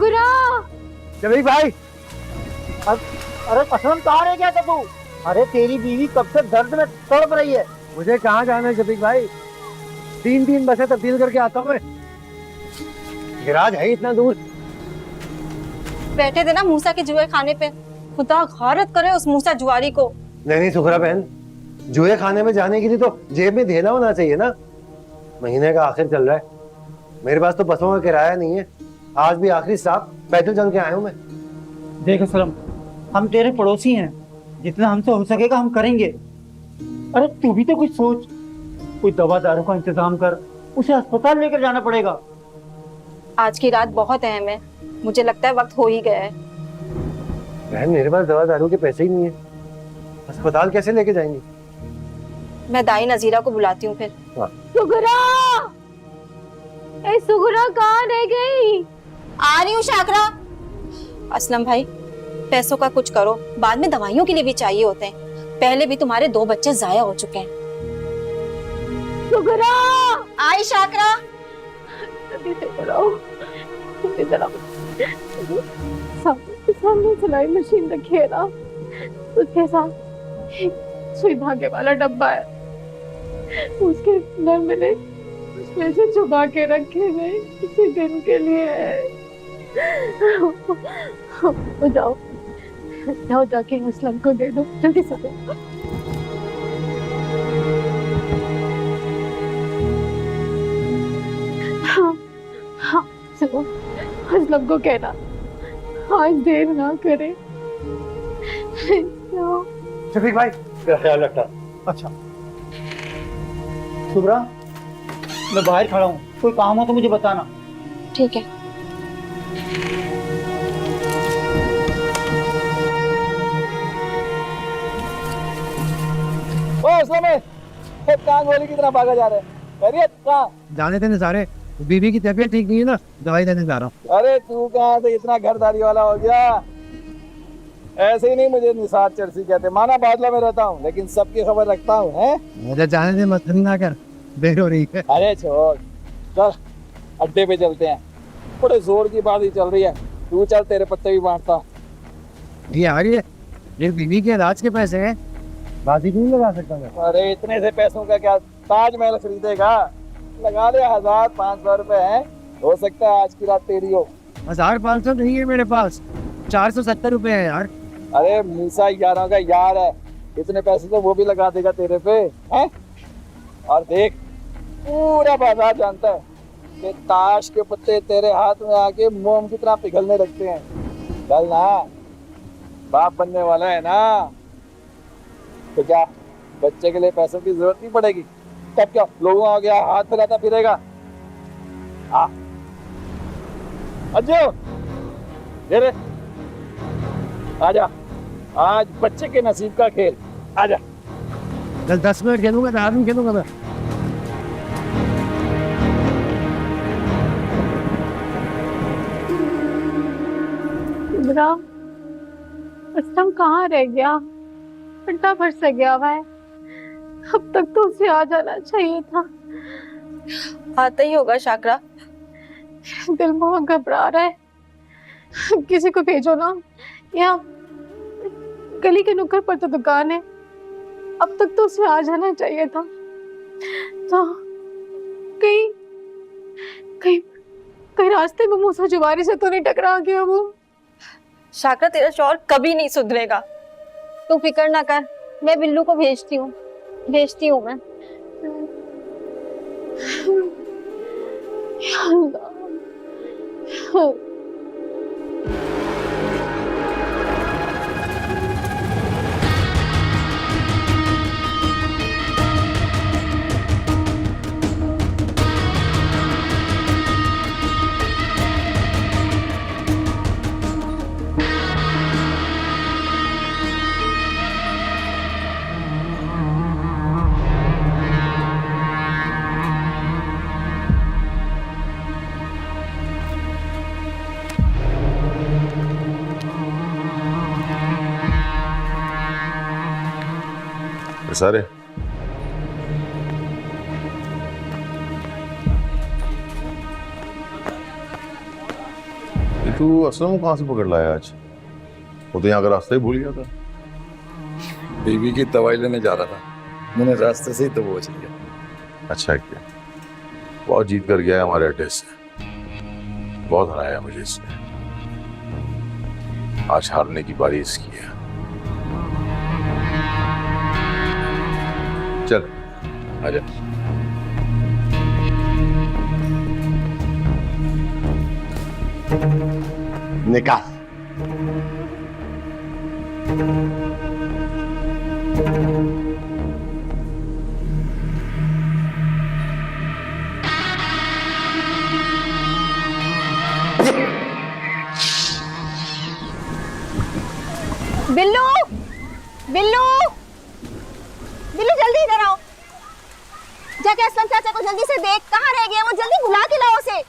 सुगरा। जबीक भाई, अरे कसम कहाँ रह गया था तू? अरे तेरी बीवी कब से दर्द में तड़प रही है। मुझे कहाँ जाना है जबीक भाई? 3 बसें तब्दील करके आता हूँ मैं। गिराज है इतना दूर? बैठे थे ना मूसा के जुए खाने पे, खुदा गारत करे उस मूसा जुआरी को। नहीं सुखरा बहन, जुए खाने में जाने के लिए तो जेब में देना होना चाहिए ना। महीने का आखिर चल रहा है, मेरे पास तो बसों का किराया नहीं है। आज भी आखिरी स्टॉप पैदल चल के आया हूँ मैं। देख असलम, हम तेरे पड़ोसी हैं, जितना हमसे हो सकेगा हम करेंगे। अरे तू भी तो कुछ सोच, कोई दवा दारू का इंतजाम कर, उसे अस्पताल लेकर जाना पड़ेगा। आज की रात बहुत अहम है, मुझे लगता है वक्त हो ही गया है। बहन मेरे पास दवा दारू के पैसे ही नहीं है, अस्पताल कैसे लेके जाएंगे? मैं दाई नजीरा को बुलाती हूँ फिर। सुगरा, ए सुगरा कहाँ रह गई? आ रही हूँ शाकरा। असलम भाई, पैसों का कुछ करो, बाद में दवाइयों के लिए भी चाहिए होते हैं। पहले भी तुम्हारे 2 बच्चे जाया हो चुके हैं। सुगरा, आई शाकरा। जल्दी से कराओ, जल्दी कराओ। सामने सिलाई मशीन रखी है ना, उसके साथ एक सुई धागे वाला डब्बा है, उसके अंदर मैंने उसमें से छुपा के रखे गए किसी दिन के लिए। जाओ जाओ, जाके असलम को दे दो, जल्दी से दो। हाँ सुनो, असलम को कहना आज देर ना करे। शफीक भाई, तेरा ख्याल रखना। अच्छा सुब्रा, मैं बाहर खड़ा हूँ, कोई काम हो तो मुझे बताना। ठीक है। कहाँ गोली की तरह भागा जा रहे हैं? कहाँ? जाने देने सारे, बीबी की तबीयत ठीक नहीं है ना, दवाई देने जा रहा हूँ। अरे तू कहाँ से इतना घरदारी वाला हो गया? ऐसे ही नहीं मुझे निसार चरसी कहते, माना बादला में रहता हूँ लेकिन सबकी खबर रखता हूँ। हैं? मुझे जाने दे, मत ना कर, देर हो रही है। अरे छोड़, चल अड्डे पे चलते हैं, बड़े जोर की बात ही चल रही है। तू चल, तेरे पत्ते भी बांटता हूँ। ये आ रही है, ये बीबी के इलाज के पैसे हैं, बाजी नहीं लगा सकता मैं। अरे इतने से पैसों का क्या ताजमहल खरीदेगा? लगा ले 1500 रुपए है, हो सकता है आज की रात तेरी हो। 1500 नहीं है मेरे पास, 470 रुपए है यार। अरे मूसा यारों का यार है, इतने पैसे तो वो भी लगा देगा तेरे पे। हैं? और देख, पूरा बाजार जानता है कि ताश के पत्ते तेरे हाथ में आके मोम की तरह पिघलने लगते हैं। चल ना, बाप बनने वाला है ना, तो क्या बच्चे के लिए पैसों की जरूरत नहीं पड़ेगी? तब क्या लोगों आ गया हाथ फैलाता फिरेगा? अज्जो, ये रे, आजा, आज बच्चे के नसीब का खेल, आजा। कल 10 मिनट खेलूंगा, रात में खेलूंगा मैं। असलम कहाँ रह गया? घंटा भर से गया हुआ है, अब तक तो उसे आ जाना चाहिए था। आता ही होगा शाकरा। दिल बहुत घबरा रहा है, किसी को भेजो ना। यहाँ गली के नुक्कड़ पर तो दुकान है, अब तक तो उसे आ जाना चाहिए था। तो कहीं कहीं कहीं रास्ते में मूसा जुवारी से तो नहीं टकरा गया वो? शाकरा, तेरा शौहर कभी नहीं सुधरेगा, तू फिक्र ना कर, मैं बिल्लू को भेजती हूँ मैं। या अल्लाह। सारे तू असलम कहाँ से पकड़ लाया आज? वो तो यहाँ का रास्ता ही भूल गया था। बीवी की दवाई लेने जा रहा था, मैंने रास्ते से ही तो पहुंच लिया। अच्छा किया, बहुत जीत कर गया है हमारे अड्डे से, बहुत हराया मुझे इसने। आज हारने की बारी इसकी है। चल आजा। निकाल। बिल्लू, बिल्लू, बिल्लू जल्दी इधर आओ। जाके असलम चाचा को जल्दी से देख, कहाँ रह गया वो, जल्दी बुला के लाओ उसे।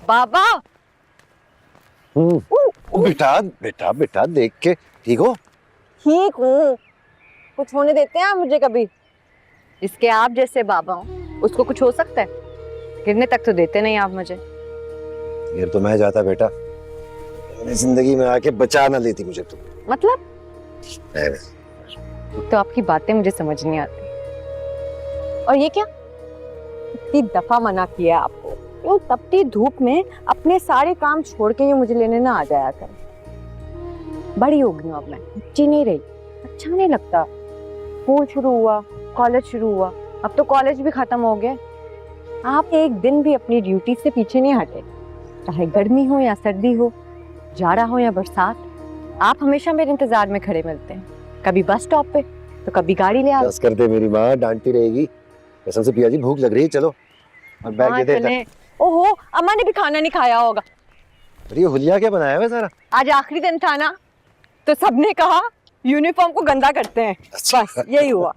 बाबा। बेटा बेटा बेटा, देख के ठीक हो? ठीक हूँ, कुछ होने देते हैं आप मुझे कभी? इसके आप जैसे बाबा हो, उसको कुछ हो सकता है? गिरने तक तो देते नहीं आप मुझे। गिर तो मैं जाता बेटा, मेरी जिंदगी में आके बचा ना लेती मुझे तुम। मतलब? नहीं। तो आपकी बातें मुझे समझ नहीं आती। और ये क्या, इतनी दफा मना किया आपको, यूं तपती धूप में अपने सारे काम छोड़ के ये मुझे लेने ना आ जाया कर। बड़ी हो गई हूँ अब मैं, बच्ची नहीं रही, अच्छा नहीं लगता। स्कूल शुरू हुआ, कॉलेज शुरू हुआ, अब तो कॉलेज भी खत्म हो गया। आप एक दिन भी अपनी ड्यूटी से पीछे नहीं हटे, चाहे गर्मी हो या सर्दी हो, जाड़ा हो या बरसात। आप हमेशा मेरे इंतजार में खड़े मिलते हैं, कभी बस स्टॉप पे तो कभी गाड़ी ले आओ। बस कर दे, मेरी माँ डांटती रहेगी। कसम से पिया जी, भूख लग रही है, चलो और बैग दे दे। ओहो, अम्मा ने भी खाना नहीं खाया होगा। अरे ये हुलिया क्या बनाया है सारा? आज आखिरी दिन था ना, तो सबने कहा यूनिफॉर्म को गंदा करते हैं। अच्छा। बस यही हुआ।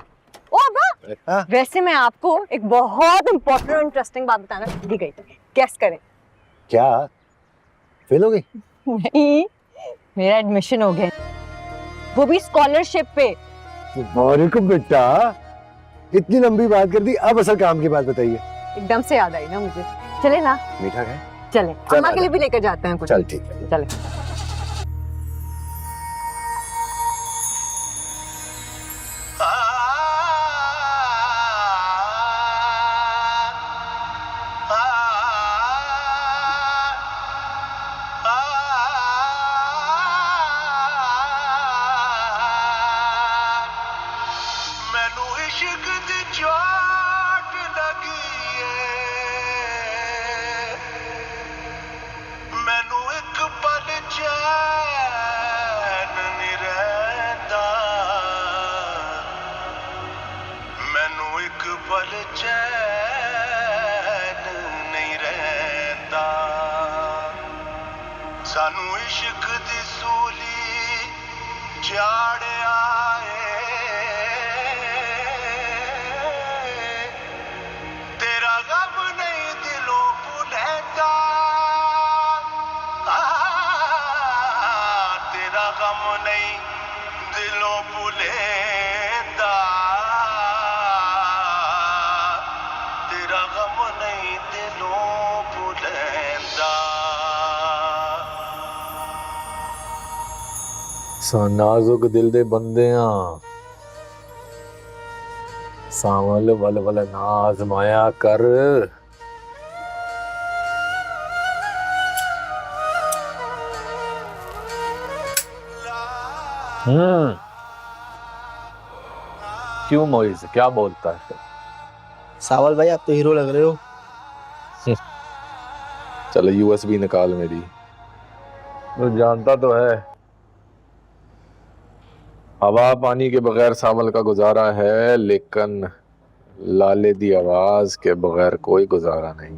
ओ अब्बा, हाँ? वैसे मैं आपको एक बहुत इंपॉर्टेंट और इंटरेस्टिंग बात बताना भूल गई। गेस करें। क्या फेल हो गई? नहीं, मेरा एडमिशन हो गया, वो भी स्कॉलरशिप पे। मुबारक बेटा, इतनी लंबी बात कर दी, अब असल काम की बात बताइए। एकदम से याद आई ना मुझे। चले ना? मीठा है? चले, चल अम्मा आजा। के लिए भी लेकर जाते हैं कुछ। चल ठीक है। चले। मैनू इश्क दी चोट लगी है, मैनू एक पल चैन नहीं रहता, मैनू एक पल चैन नहीं रहता, सानू इश्क दी चाड़िया तेरा गम नहीं दिलों भुलैंदा तेरा गम नहीं दिलों भुलैंदा तेरा गम नहीं दिलों भुलैंदा नाजुक दिल दे बंदियां सावल वल वल ना आजमाया कर। क्यों मोइज, क्या बोलता है? सावल भाई, आप तो हीरो लग रहे हो। चलो यूएसबी निकाल मेरी। तो जानता तो है हवा पानी के बगैर सावल का गुजारा है, लेकिन लाले दी आवाज के बगैर कोई गुजारा नहीं।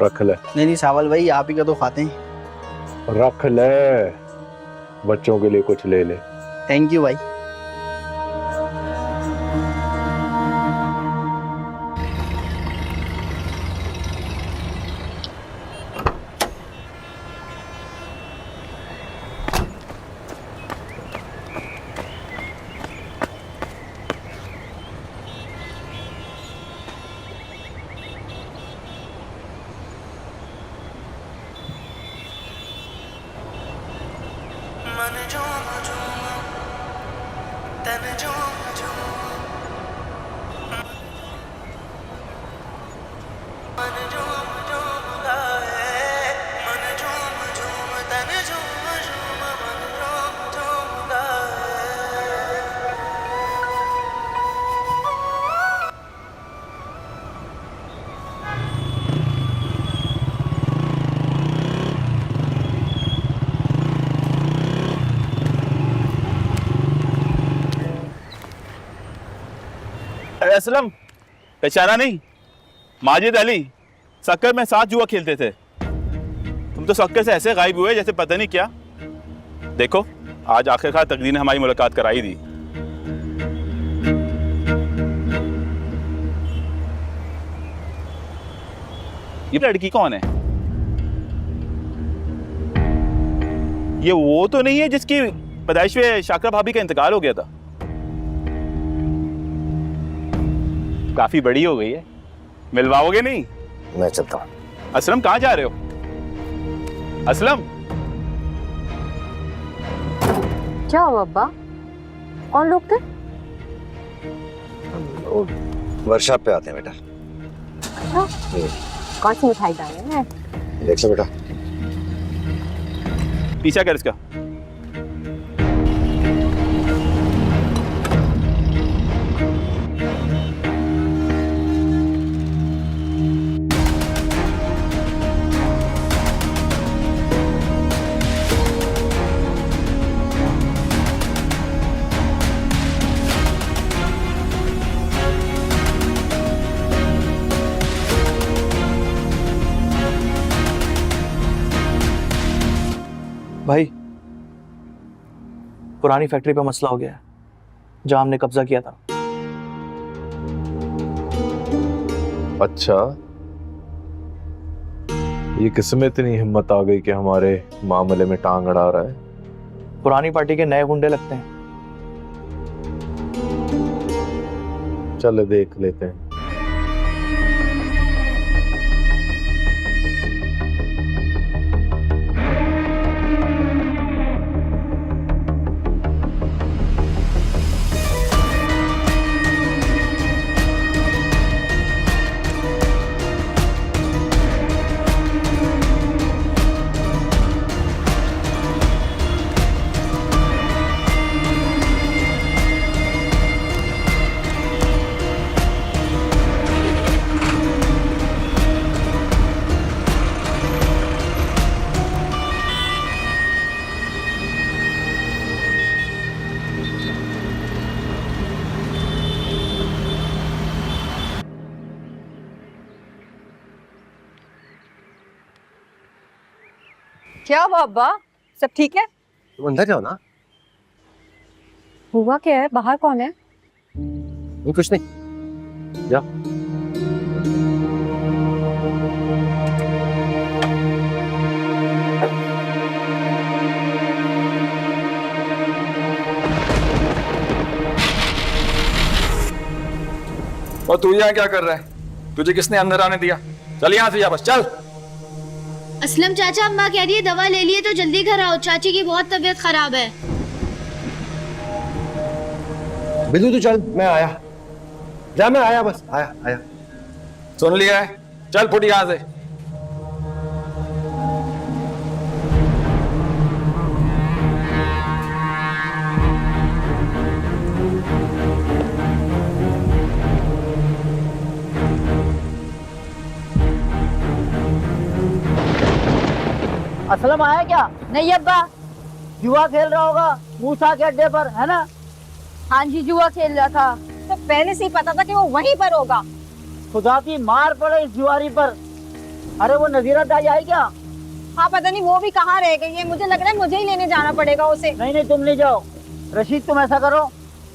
रख ले। नहीं सावल भाई, आप ही का तो खाते हैं। रख ले, बच्चों के लिए कुछ ले ले। थैंक यू भाई। असलम पहचाना नहीं? माजिद अली सक्कर में साथ जुआ खेलते थे। तुम तो सक्कर से ऐसे गायब हुए जैसे पता नहीं क्या। देखो आज आखिरकार तकदीर ने हमारी मुलाकात कराई दी। ये लड़की कौन है? ये वो तो नहीं है जिसकी पैदाइश में शाकरा भाभी का इंतकाल हो गया था? काफी बड़ी हो गई है, मिलवाओगे नहीं? मैं चलता हूँ। असलम कहाँ जा रहे हो? असलम क्या हुआ अब्बा? कौन लोग थे? वर्कशॉप पे आते हैं बेटा। कौन सी मिठाई लाए हैं? देख लो बेटा। पीछा कर इसका। भाई, पुरानी फैक्ट्री पे मसला हो गया है जहां हमने कब्जा किया था। अच्छा, ये किसमें इतनी हिम्मत आ गई कि हमारे मामले में टांग अड़ा रहा है? पुरानी पार्टी के नए गुंडे लगते हैं। चल देख लेते हैं। क्या हुआ अब्बा? सब ठीक है? तुम अंदर जाओ ना। हुआ क्या है? बाहर कौन है? नहीं, कुछ नहीं, जाओ। और तू यहाँ क्या कर रहा है? तुझे किसने अंदर आने दिया? चल यहाँ से, या बस चल। असलम चाचा, अम्मा कह रही है दवा ले लिए तो जल्दी घर आओ, चाची की बहुत तबीयत खराब है। बिल्लू तू चल, मैं आया। जा, मैं आया, बस आया आया। सुन लिया है, चल फुट यहाँ से। असलम आया क्या? नहीं अब्बा। जुआ खेल रहा होगा मूसा के अड्डे पर, है ना? हाँ जी, जुआ खेल रहा था। तो पहले से ही पता था कि वो वहीं पर होगा। खुदा की मार पड़े इस जुआरी पर। अरे वो नजीरा दाई आई क्या? हाँ, पता नहीं वो भी कहाँ रह गई है। मुझे लग रहा है मुझे ही लेने जाना पड़ेगा उसे। नहीं नहीं, तुम नहीं जाओ। रशीद, तुम ऐसा करो,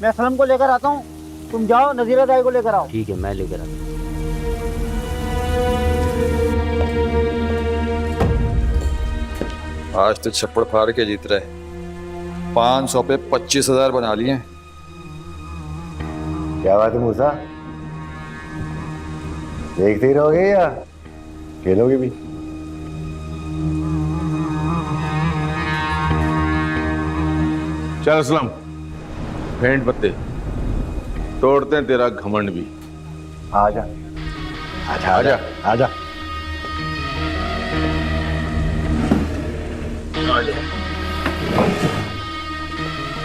मैं असलम को लेकर आता हूँ, तुम जाओ नजीरा दाई को लेकर आओ। ठीक है, मैं लेकर आता हूँ। आज तो छप्पड़ फाड़ के जीत रहे। 500 पे 25,000 बना लिए। क्या बात है मूसा, देखते ही रहोगे या खेलोगे भी? चल असलम, फेंट पत्ते, तोड़ते हैं तेरा घमंड भी। आजा आजा आजा आजा।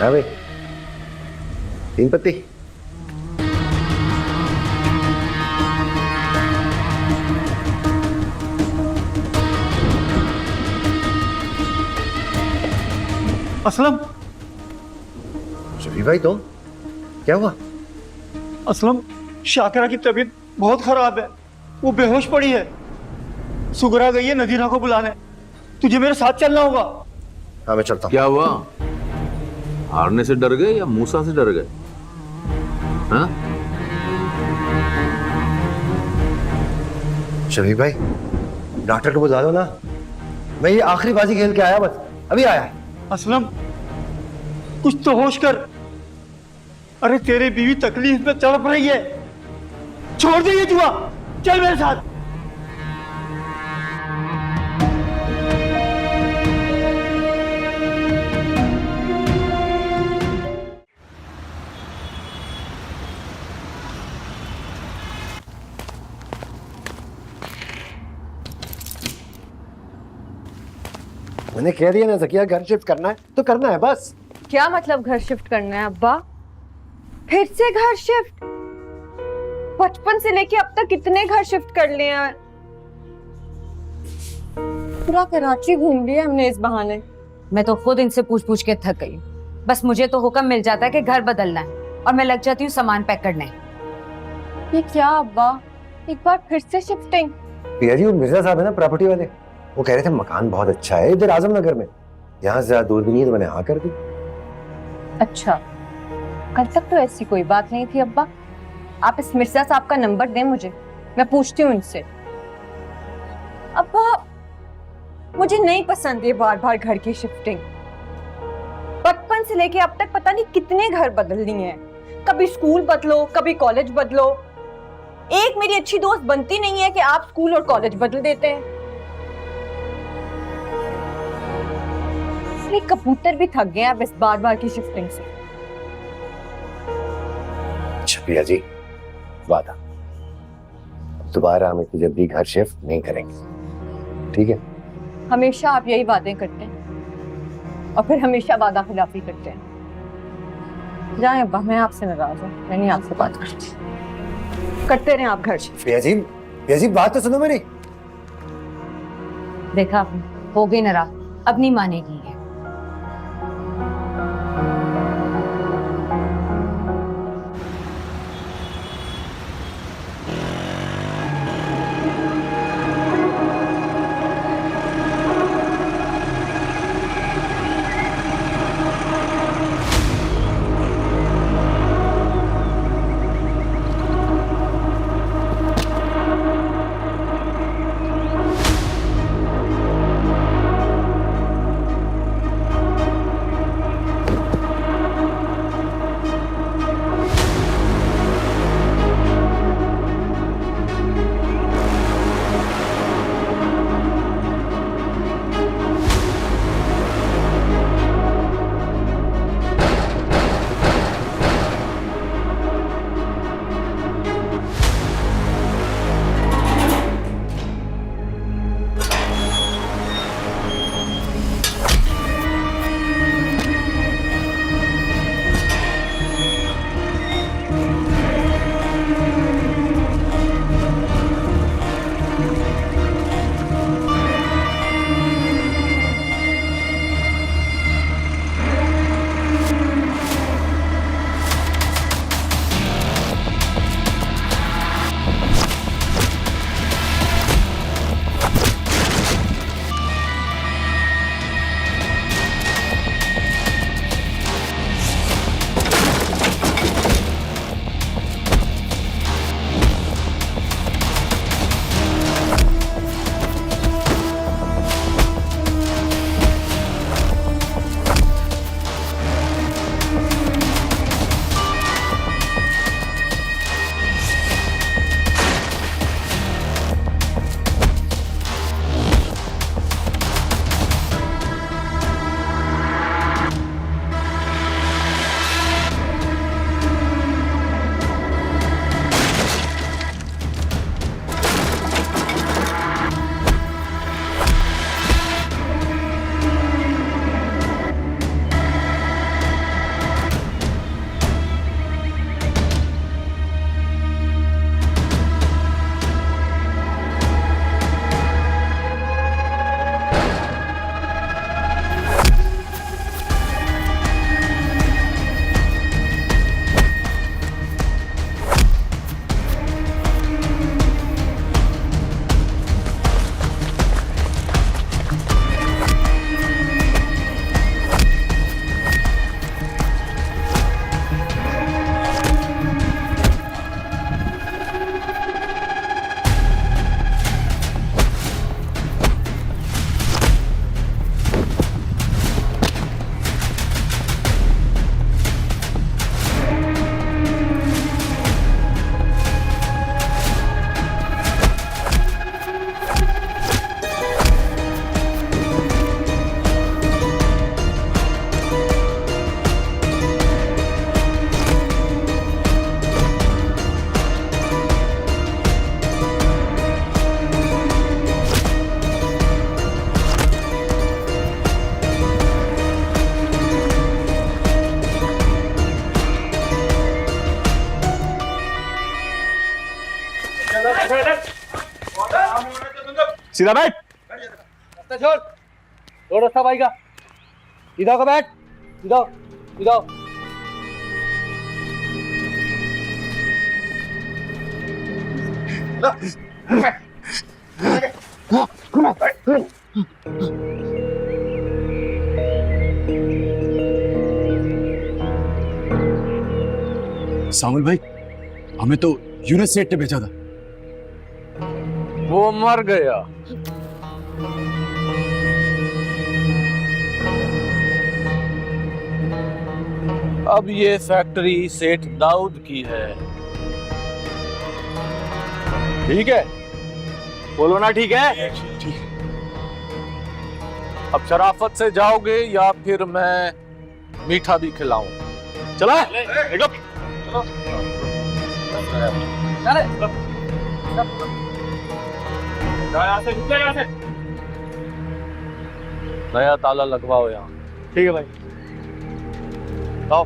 हाँ भाई, 3 पत्ती। असलम, शफी भाई तुम, क्या हुआ? असलम, शाकिरा की तबीयत बहुत खराब है, वो बेहोश पड़ी है। सुगरा गई है नदीरा को बुलाने, तुझे मेरे साथ चलना होगा। हाँ मैं चलता हूँ। क्या हुआ? हारने से डर गए या मूसा से डर गए? हाँ? शफी भाई, डॉक्टर को बुला लो ना, मैं ये आखिरी बाजी खेल के आया, बस अभी आया। असलम, कुछ तो होश कर। अरे तेरी बीवी तकलीफ में तड़प रही है, छोड़ दे ये जुआ, चल मेरे साथ। मैंने कह दिया ना ज़किया, घर शिफ्ट करना है तो करना है बस। क्या मतलब घर शिफ्ट करना है अब्बा? फिर से घर शिफ्ट? बचपन से लेके अब तक कितने घर शिफ्ट कर लिए हैं? पूरा कराची घूम लिया हमने इस बहाने। मैं तो खुद इनसे पूछ पूछ के थक गई। बस मुझे तो हुक्म मिल जाता है कि घर बदलना है और मैं लग जाती हूँ सामान पैक करने। ये क्या अब्बा, एक बार फिर से शिफ्टिंग? पिया जी, वो मिर्जा साहब है ना प्रॉपर्टी वाले, वो कह रहे थे मकान बहुत अच्छा है इधर आजम नगर में, यहाँ से ज्यादा दूर भी नहीं है, तो मैंने हाँ कर दी। अच्छा, कल तक तो ऐसी कोई बात नहीं थी अब्बा। आप इस मिर्जा साहब का नंबर दें मुझे, मैं पूछती हूँ इनसे। अब्बा, मुझे नहीं पसंद ये बार बार घर की शिफ्टिंग। बचपन से लेके अब तक पता नहीं कितने घर बदल लिए हैं। कभी स्कूल बदलो, कभी कॉलेज बदलो। एक मेरी अच्छी दोस्त बनती नहीं है कि आप स्कूल और कॉलेज बदल देते हैं। इसलिए कबूतर भी थक गए अब इस बार बार की शिफ्टिंग से। अच्छा पिया जी, वादा, दोबारा हम इतनी जल्दी घर शिफ्ट नहीं करेंगे, ठीक है? हमेशा आप यही वादे करते हैं और फिर हमेशा वादा खिलाफी करते हैं। जाएं अब्बा, मैं आपसे नाराज हूँ, मैं नहीं आपसे बात करती। करते रहें आप घर शिफ्ट। पिया जी बात तो सुनो मेरी। देखा आपने, हो गई नाराज, अब नहीं मानेगी ये। सीधा बैठ। छोड़ रास्ता भाई का, सीधा होकर बैठ, सीधा सीधा। सामुल भाई, हमें तो यूनिस सेठ ने भेजा था। वो मर गया। अब ये फैक्ट्री सेठ दाऊद की है। ठीक है, बोलो ना ठीक है? ठीक। अब शराफत से जाओगे या फिर मैं मीठा भी खिलाऊं? चला चलो। नया ताला लगवाओ यहाँ। ठीक है भाई। आओ।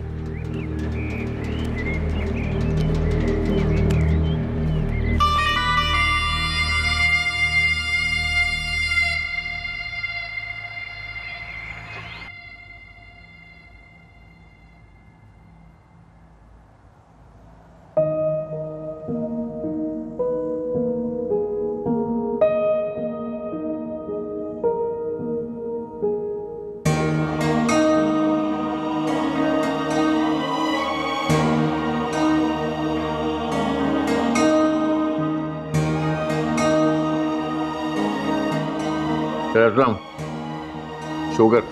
शुगर।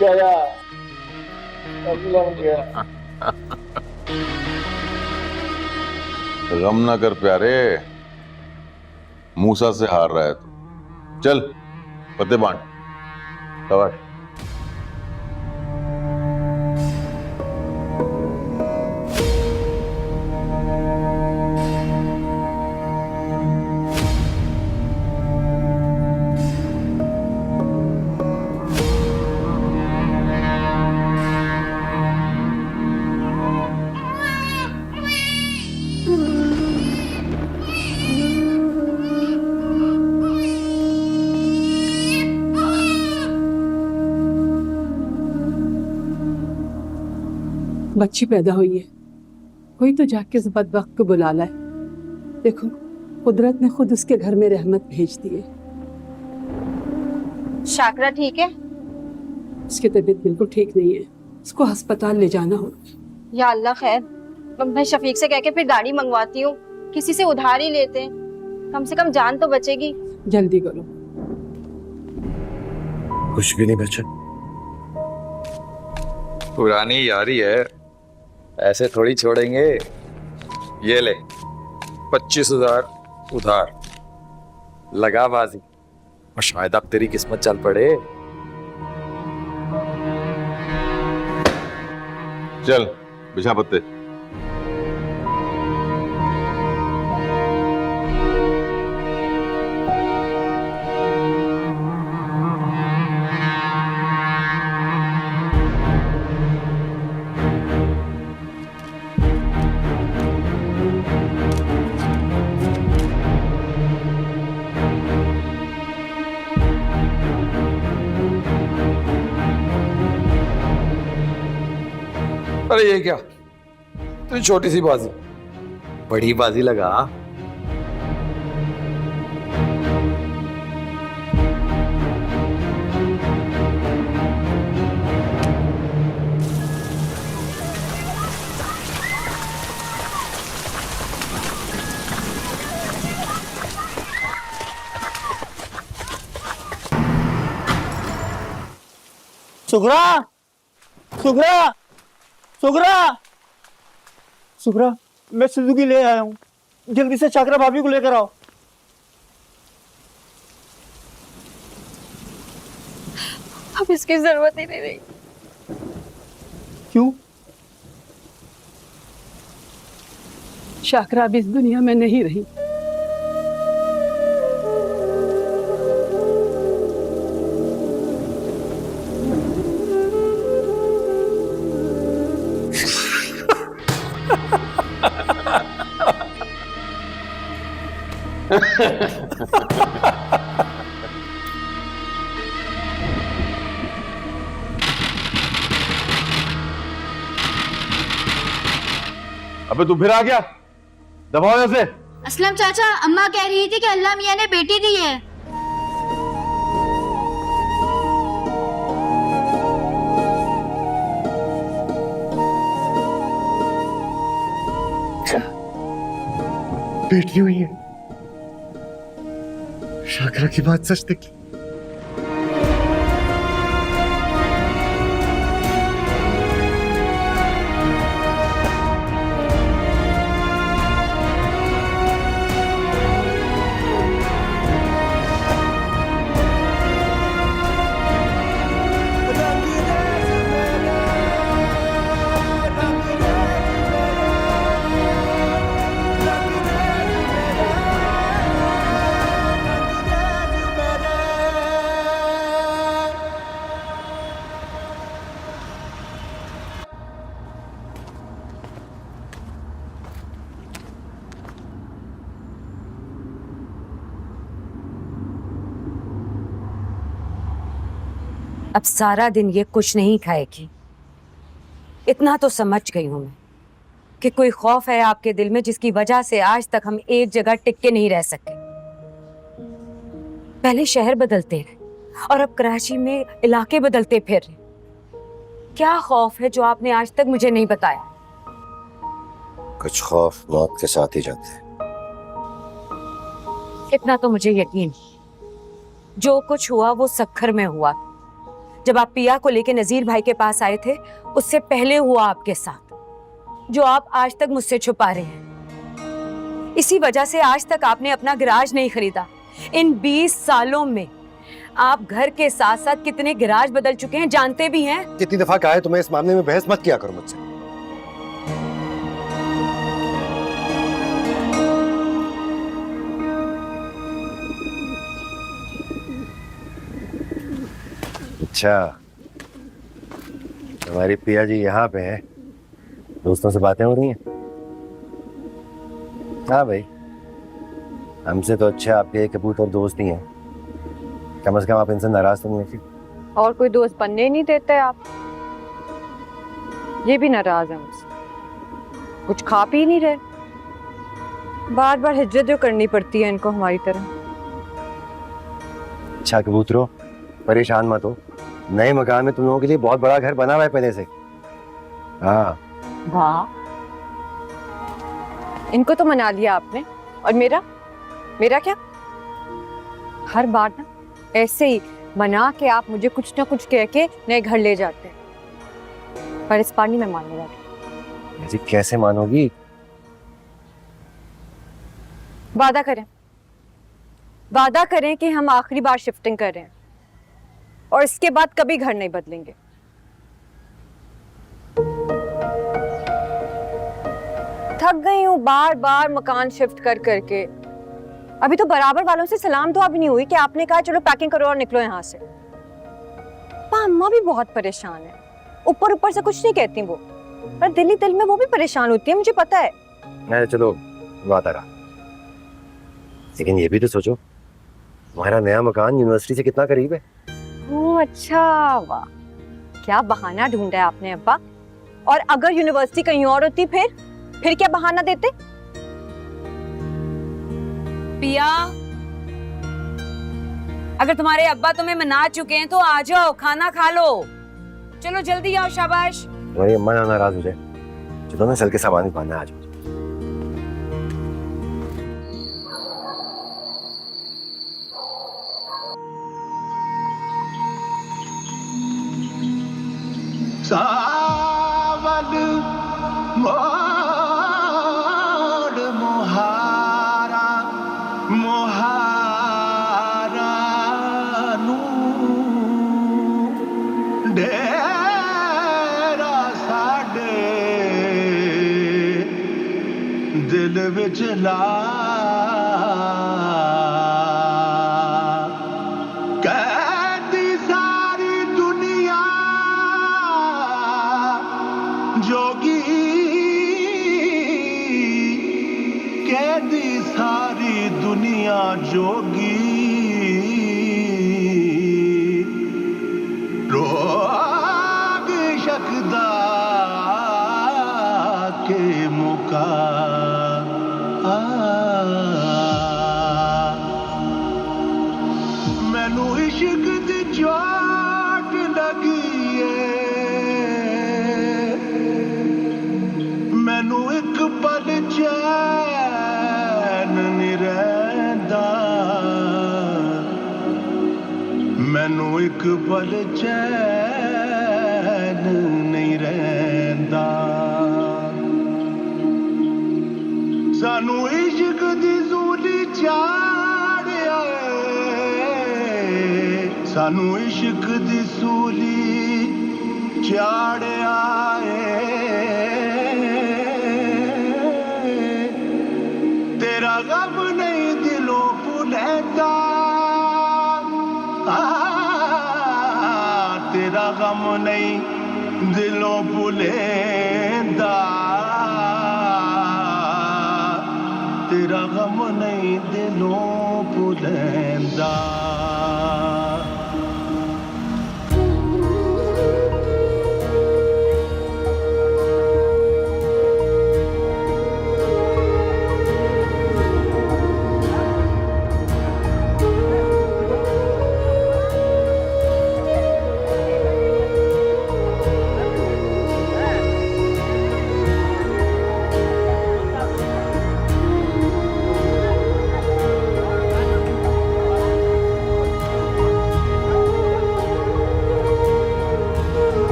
गया, गया। गम ना कर प्यारे, मूसा से हार रहा है तू। चल पत्ते बांट। शाबाश। बच्ची पैदा हुई है, कोई तो जाके इस बदबख्त को बुला लाए। देखो, कुदरत ने खुद उसके घर में रहमत भेज दी है। शाकरा ठीक है? उसकी तबीयत बिल्कुल ठीक नहीं है, उसको अस्पताल ले जाना होगा। या अल्लाह खैर, मैं शफीक से कह के फिर गाड़ी मंगवाती हूँ, किसी से उधार ही लेते हैं, कम से कम जान तो बचेगी। जल्दी करो। कुछ भी नहीं बचा। पुरानी यारी है, ऐसे थोड़ी छोड़ेंगे। ये ले 25,000 उधार, लगा बाजी और शायद अब तेरी किस्मत चल पड़े। चल बिछा पत्ते। अरे ये क्या, तू छोटी सी बाजी, बड़ी बाजी लगा। सुगरा, सुगरा, सुगरा, सुगरा, मैं सुजुकी ले आया हूँ, जल्दी से शाकरा भाभी को लेकर आओ। अब इसकी जरूरत ही नहीं रही। क्यों? शाकरा अब इस दुनिया में नहीं रही। अबे तू फिर आ गया, दबाओ ऐसे। असलम चाचा, अम्मा कह रही थी कि अल्लाह मियाँ ने बेटी दी है। बेटी हुई है। शाकरा की बात सच निकली। अब सारा दिन ये कुछ नहीं खाएगी। इतना तो समझ गई हूं मैं कि कोई खौफ है आपके दिल में जिसकी वजह से आज तक हम एक जगह टिक के नहीं रह सके। पहले शहर बदलते रहे और अब कराची में इलाके बदलते फिर रहे। क्या खौफ है जो आपने आज तक मुझे नहीं बताया? कुछ खौफ मौत के साथ ही जाते हैं। इतना तो मुझे यकीन, जो कुछ हुआ वो सखर में हुआ। जब आप पिया को लेके नजीर भाई के पास आए थे उससे पहले हुआ आपके साथ, जो आप आज तक मुझसे छुपा रहे हैं। इसी वजह से आज तक आपने अपना गैराज नहीं खरीदा। इन 20 सालों में आप घर के साथ साथ कितने गैराज बदल चुके हैं जानते भी हैं? कितनी दफा कहा है तुम्हें इस मामले में बहस मत किया करो मुझसे। अच्छा, हमारी पिया जी यहाँ पे हैं, दोस्तों से बातें हो रही हैं। हाँ भाई, हमसे तो अच्छा आपके कबूतर दोस्त ही हैं। कम से कम आप इनसे नाराज तो नहीं थी। और कोई दोस्त बनने ही नहीं देते आप। ये भी नाराज है मुझसे, कुछ खा पी नहीं रहे। बार बार हिज्जत जो करनी पड़ती है इनको हमारी तरह। अच्छा कबूतरों, परेशान मत हो, नए मकान में तुम लोगों के लिए बहुत बड़ा घर बना हुआ है पहले से। हाँ। वाह, इनको तो मना लिया आपने, और मेरा क्या? हर बार ना ऐसे ही मना के आप मुझे कुछ ना कुछ कह के नए घर ले जाते हैं, पर इस बार नहीं मैं मानने वाली। जी कैसे मानोगी? वादा करें कि हम आखिरी बार शिफ्टिंग कर रहे हैं और इसके बाद कभी घर नहीं बदलेंगे। थक गई हूँ बार बार मकान शिफ्ट कर करके। अभी तो बराबर वालों से सलाम दुआ भी नहीं हुई कि आपने कहा चलो पैकिंग करो और निकलो यहाँ से। अम्मा भी बहुत परेशान है, ऊपर ऊपर से कुछ नहीं कहती वो, पर दिल ही दिल में वो भी परेशान होती है, मुझे पता है। मैं चलो बात आ रहा, लेकिन ये भी तो सोचो तुम्हारा नया मकान यूनिवर्सिटी से कितना करीब है। ओह अच्छा, वाह क्या बहाना ढूंढा है आपने अब्बा। और अगर यूनिवर्सिटी कहीं और होती फिर क्या बहाना देते? पिया, अगर तुम्हारे अब्बा तुम्हें मना चुके हैं तो आ जाओ, खाना खा लो। चलो जल्दी आओ, शाबाश। तुम्हारी अम्मा ना नाराज हो जाए। चलो ना, चल के सामान पाना आज। सावल मोड़ मुहारा मुहारा नू डेरा साडे दिल विच ला कहती सारी दुनिया जोगी कहदी सारी दुनिया जोगी रोग शकदा के मुका मैनू इश्क दी चोट लगी मैनू एक पल चैन नहीं रहिंदा मैनू एक पल चैन नहीं रहिंदा सानू इश्क दी सूली चाढ़िया सानू इश्क दी सूली चाढ़िया तेरा गम नहीं दिलों भुलैंदा तेरा गम नहीं दिलों भुलैंदा तेरा गम नहीं दिलों भुलैंदा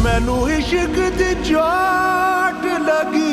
मैनू इश्क दी चोट लगी